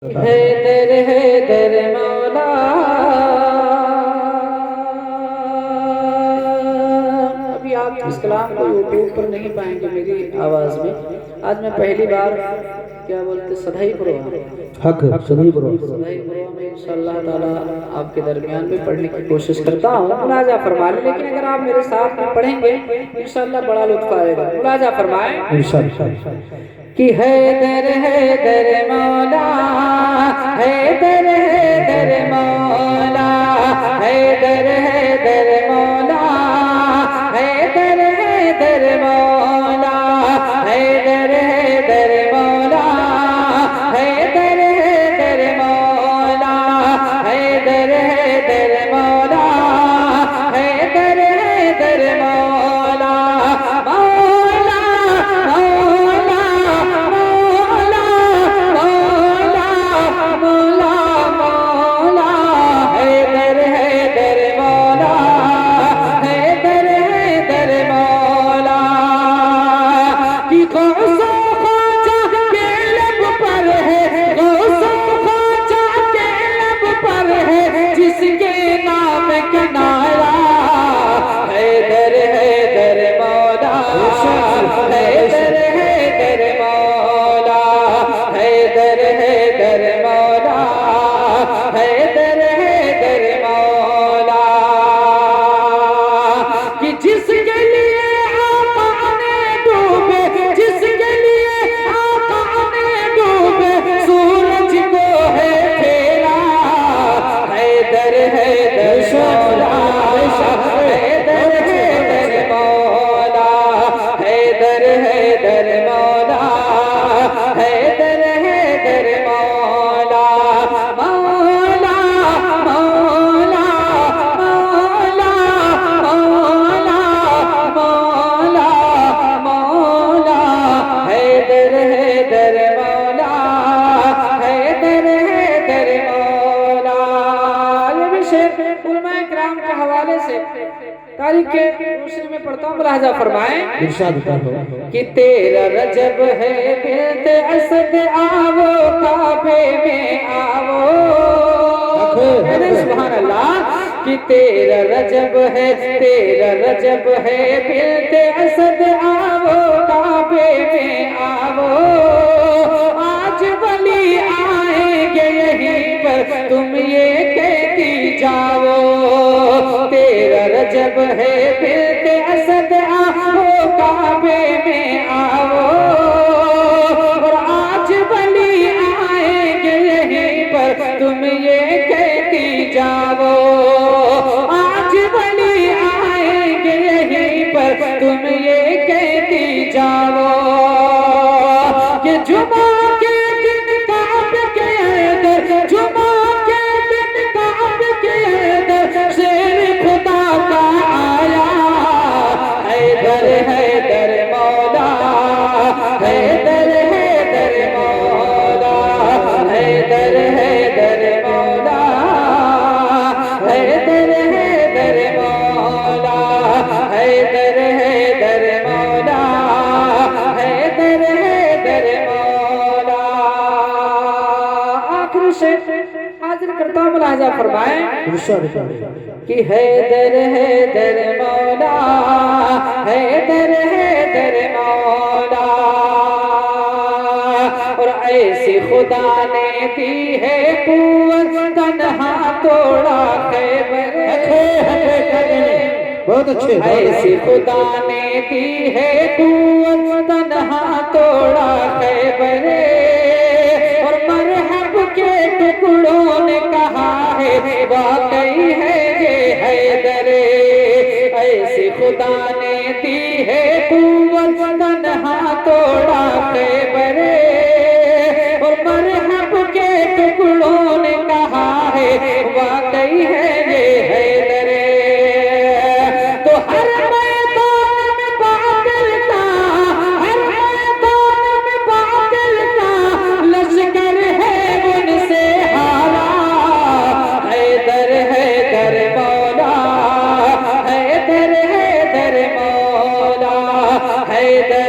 حیدر حیدر مولا ابھی آپ اس کلام کو یوٹیوب پر نہیں پائیں گے میری آواز میں. آج میں پہلی بار کیا بولتے صدائی پروگرام صدائی پروگرام میں انشاءاللہ تعالی آپ کے درمیان میں پڑھنے کی کوشش کرتا ہوں. ملاحظہ فرمائیں, لیکن اگر آپ میرے ساتھ میں پڑھیں گے انشاءاللہ بڑا لطف آئے گا. ملاحظہ فرمائیں کہ حیدر حیدر مولا, حیدر حیدر مولا, حیدر حیدر مولا, حیدر حیدر مولا, حیدر حیدر مولا, حیدر حیدر مولا, حیدر حیدر مولا, حیدر حیدر مولا, تاریخ کے روشنی میں پڑھتا ہوں. ملاحظہ فرمائیں کہ تیرا رجب ہے بنت اسد آو کعبے میں آو. سبحان اللہ. کہ تیرا رجب ہے, تیرا رجب ہے بنت اسد آو کعبے میں آو. آج ولی آئیں گے یہیں پر تم یہ کہتی جاؤ. تیرا رجب ہے بنت اسد آو کعبے میں آو. اور آج ولی آئیں گے یہیں پر تم یہ کہتی جاؤ. آج ولی آئیں گے یہیں پر تم یہ کہتی جاؤ کہ جمعہ کے دن کعبے کے اندر, جمعہ کے دن کعبے کے اندر شیر خدا کا آیا. حیدر حیدر مولا, حیدر حیدر مولا, حیدر حیدر مولا, حیدر حیدر مولا, حیدر حیدر مولا, حیدر حیدر مولا. آخر شیخ حاضر کرتا ہوں. ملاحظہ فرمائیں کہ حیدر حیدر مولا, حیدر حیدر مولا. اور ایسی خدا نے دی ہے قوت, تنہا توڑا خیبر. بہت اچھے. ایسی خدا نے دی ہے قوت, تنہا توڑا خیبر. اور مرحب کے ٹکڑوں نے کہا ہے واقعی ہے یہ حیدر. ایسی خدا نے دی ہے قوت, تنہا توڑا خیبر. اور مرحب کے ٹکڑوں نے کہا ہے واقعی ہے یہ حیدر. تو ہر میدان میں باطل کا, ہر میدان میں باطل کا لشکر ہے ان سے ہارا. حیدر حیدر مولا, حیدر حیدر مولا, حیدر